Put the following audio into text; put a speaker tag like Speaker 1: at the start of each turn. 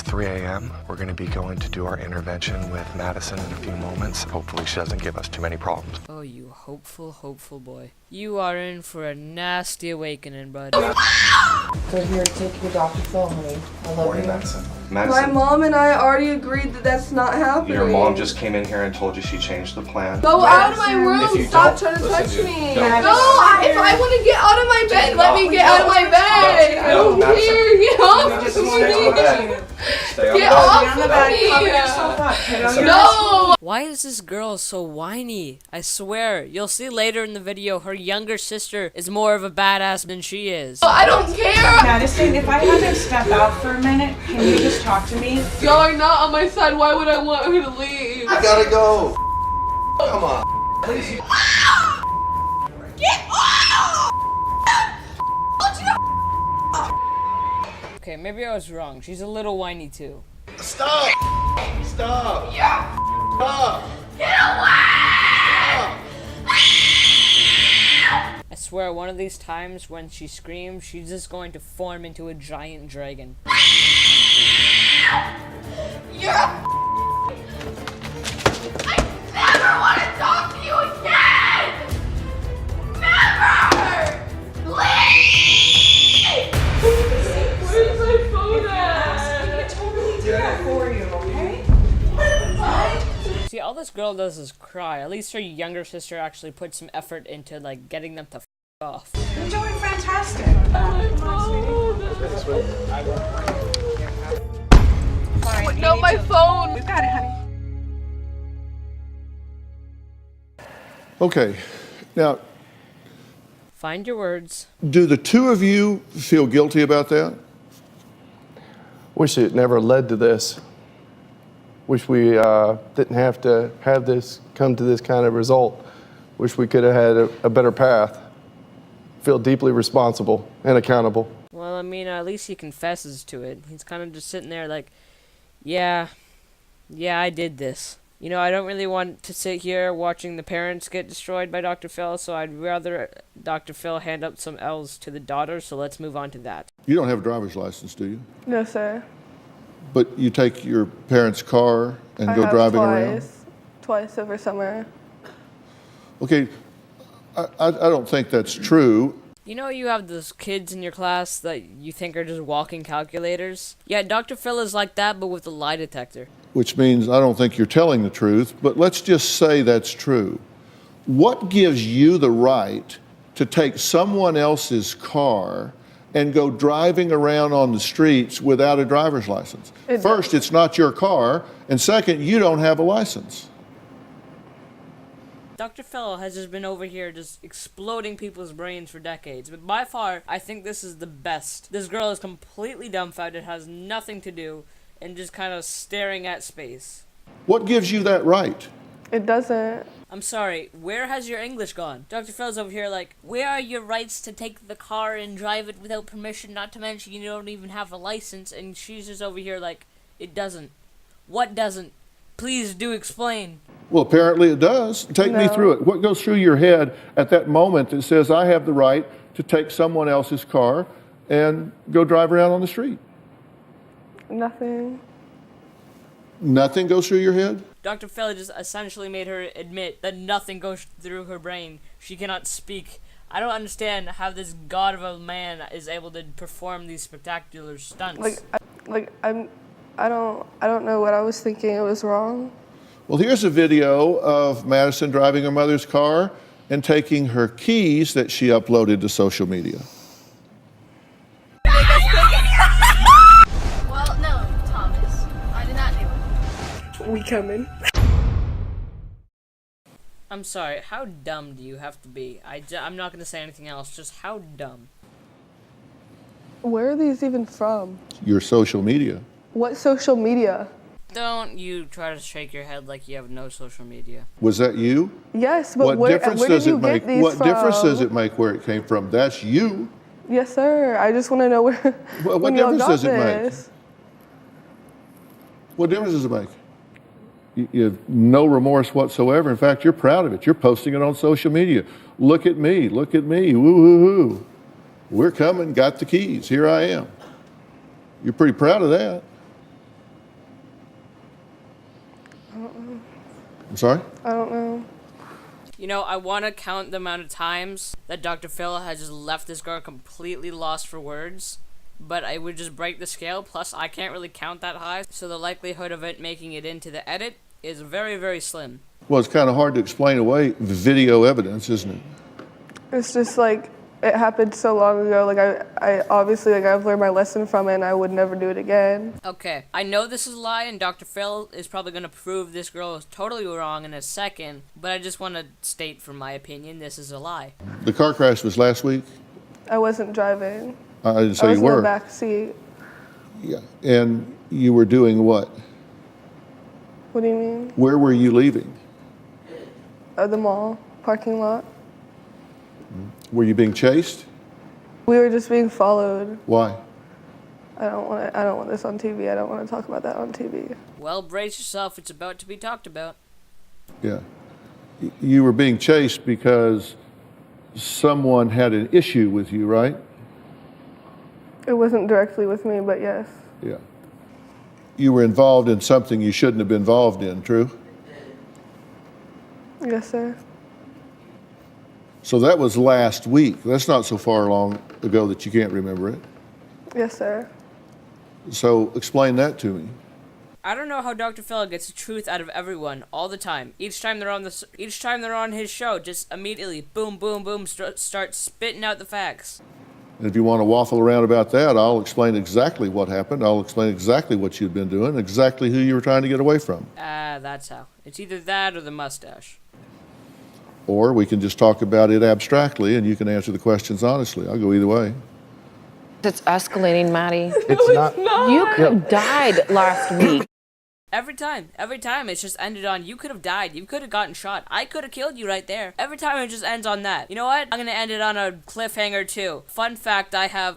Speaker 1: 3 a.m. We're going to be going to do our intervention with Madison in a few moments. Hopefully she doesn't give us too many problems.
Speaker 2: Oh, you hopeful, hopeful boy. You are in for a nasty awakening, bud.
Speaker 3: Go here, take your Dr.Phill, honey. I love
Speaker 1: Morning,
Speaker 3: you.
Speaker 1: Madison.
Speaker 4: My mom and I already agreed that that's not happening.
Speaker 1: Your mom just came in here and told you she changed the plan.
Speaker 4: Go out of my room!
Speaker 1: If you
Speaker 4: Stop
Speaker 1: don't,
Speaker 4: trying to
Speaker 1: listen,
Speaker 4: touch
Speaker 1: dude,
Speaker 4: me!
Speaker 1: don't.
Speaker 4: No, if I want to get out of my bed, let me get out of my bed! I don't care! Get off
Speaker 1: Just
Speaker 4: of
Speaker 1: stay on the
Speaker 4: me!
Speaker 1: bed. Stay on
Speaker 4: Get
Speaker 1: the
Speaker 4: off
Speaker 1: bed.
Speaker 4: of me!
Speaker 3: No!
Speaker 2: Why is this girl so whiny? I swear, you'll see later in the video her younger sister is more of a badass than she is.
Speaker 4: I don't care!
Speaker 3: Madison, if I have to step out for a minute, can you just talk to me?
Speaker 4: Y'all are not on my side. Why would I want her to leave?
Speaker 1: I gotta go. Come on. Please.
Speaker 4: Get off!
Speaker 2: Okay, maybe I was wrong. She's a little whiny too.
Speaker 1: Stop. Stop.
Speaker 4: Yeah.
Speaker 1: Stop.
Speaker 4: Get away!
Speaker 2: I swear, one of these times when she screams, she's just going to form into a giant dragon.
Speaker 4: You're a I never want to talk to you again! Never! Please! Where's my phone at?
Speaker 3: I can totally do that for you, okay?
Speaker 2: See, all this girl does is cry. At least her younger sister actually put some effort into, like, getting them to f off.
Speaker 3: You're doing fantastic. Fine,
Speaker 4: No, my phone!
Speaker 3: We've got it, honey.
Speaker 5: Okay, now,
Speaker 2: Find your words.
Speaker 5: do the two of you feel guilty about that?
Speaker 6: Wish it never led to this. Wish we didn't have to have this come to this kind of result. Wish we could have had a better path. Feel deeply responsible and accountable.
Speaker 2: Well, I mean, at least he confesses to it. He's kind of just sitting there like, yeah, I did this. You know, I don't really want to sit here watching the parents get destroyed by Dr.Phill, so I'd rather Dr.Phill hand up some L's to the daughter, so let's move on to that.
Speaker 5: You don't have a driver's license, do you?
Speaker 4: No, sir.
Speaker 5: But you take your parents' car and go driving around?
Speaker 4: Twice over summer.
Speaker 5: Okay, I don't think that's true.
Speaker 2: You know, you have those kids in your class that you think are just walking calculators? Yeah, Dr.Phill is like that, but with a lie detector.
Speaker 5: Which means I don't think you're telling the truth, but let's just say that's true. What gives you the right to take someone else's car and go driving around on the streets without a driver's license? First, it's not your car, and second, you don't have a license.
Speaker 2: Dr.Phill has just been over here just exploding people's brains for decades, but by far, I think this is the best. This girl is completely dumbfounded, has nothing to do, and just kind of staring at space.
Speaker 5: What gives you that right?
Speaker 4: It doesn't.
Speaker 2: I'm sorry, where has your English gone? Dr. Phil's over here like, where are your rights to take the car and drive it without permission, not to mention you don't even have a license, and she's just over here like, it doesn't. What doesn't? Please do explain.
Speaker 5: Well, apparently it does. Take me through it. What goes through your head at that moment that says, I have the right to take someone else's car and go drive around on the street?
Speaker 4: Nothing.
Speaker 5: Nothing goes through your head?
Speaker 2: Dr. Phill just essentially made her admit that nothing goes through her brain. She cannot speak. I don't understand how this god of a man is able to perform these spectacular stunts.
Speaker 4: I don't know what I was thinking. It was wrong.
Speaker 5: Well, here's a video of Madison driving her mother's car and taking her keys that she uploaded to social media.
Speaker 7: Well, no, Thomas. I did not do it.
Speaker 4: We coming.
Speaker 2: I'm sorry, how dumb do you have to be? I'm not going to say anything else, just how dumb.
Speaker 4: Where are these even from?
Speaker 5: Your social media.
Speaker 4: What social media?
Speaker 2: Don't you try to shake your head like you have no social media.
Speaker 5: Was that you?
Speaker 4: Yes, but
Speaker 5: What
Speaker 4: where
Speaker 5: difference
Speaker 4: did
Speaker 5: does
Speaker 4: you
Speaker 5: it
Speaker 4: get
Speaker 5: make?
Speaker 4: these
Speaker 5: What
Speaker 4: from?
Speaker 5: difference does it make where it came from? That's you.
Speaker 4: Yes, sir. I just want to know where.
Speaker 5: What
Speaker 4: when y'all
Speaker 5: difference
Speaker 4: got
Speaker 5: does it make?
Speaker 4: this.
Speaker 5: What difference does it make? You have no remorse whatsoever. In fact, you're proud of it. You're posting it on social media. Look at me. Look at me. Woo, woo, woo. We're coming. Got the keys. Here I am. You're pretty proud of that. I'm sorry?
Speaker 4: I don't know.
Speaker 2: You know, I want to count the amount of times that Dr. Phill has just left this girl completely lost for words, but I would just break the scale, plus I can't really count that high, so the likelihood of it making it into the edit is very, very slim.
Speaker 5: Well, it's kind of hard to explain away video evidence, isn't it?
Speaker 4: It's just like, it happened so long ago. Like, I obviously, like, I've learned my lesson from it, and I would never do it again.
Speaker 2: Okay, I know this is a lie, and Dr. Phill is probably going to prove this girl is totally wrong in a second, but I just want to state from my opinion, this is a lie.
Speaker 5: The car crash was last week?
Speaker 4: I wasn't driving.
Speaker 5: I didn't say
Speaker 4: I was
Speaker 5: you were.
Speaker 4: in the back seat.
Speaker 5: Yeah. And you were doing what?
Speaker 4: What do you mean?
Speaker 5: Where were you leaving?
Speaker 4: The mall, parking lot.
Speaker 5: Were you being chased?
Speaker 4: We were just being followed.
Speaker 5: Why?
Speaker 4: I don't want this on TV. I don't want to talk about that on TV.
Speaker 2: Well, brace yourself, it's about to be talked about.
Speaker 5: Yeah. You were being chased because someone had an issue with you, right?
Speaker 4: It wasn't directly with me, but yes.
Speaker 5: Yeah. You were involved in something you shouldn't have been involved in, true?
Speaker 4: Yes, sir.
Speaker 5: So that was last week. That's not so far long ago that you can't remember it.
Speaker 4: Yes, sir.
Speaker 5: So explain that to me.
Speaker 2: I don't know how Dr. Phill gets the truth out of everyone all the time. Each time they're on his show, just immediately boom, boom, boom, start spitting out the facts.
Speaker 5: And if you want to waffle around about that, I'll explain exactly what happened. I'll explain exactly what you'd been doing, exactly who you were trying to get away from.
Speaker 2: That's how. It's either that or the mustache.
Speaker 5: Or we can just talk about it abstractly and you can answer the questions honestly. I'll go either way.
Speaker 8: It's escalating, Maddie.
Speaker 6: It's not.
Speaker 8: You could have died last week.
Speaker 2: Every time, it's just ended on, you could have died, you could have gotten shot, I could have killed you right there. Every time it just ends on that. You know what? I'm gonna end it on a cliffhanger too. Fun fact, I have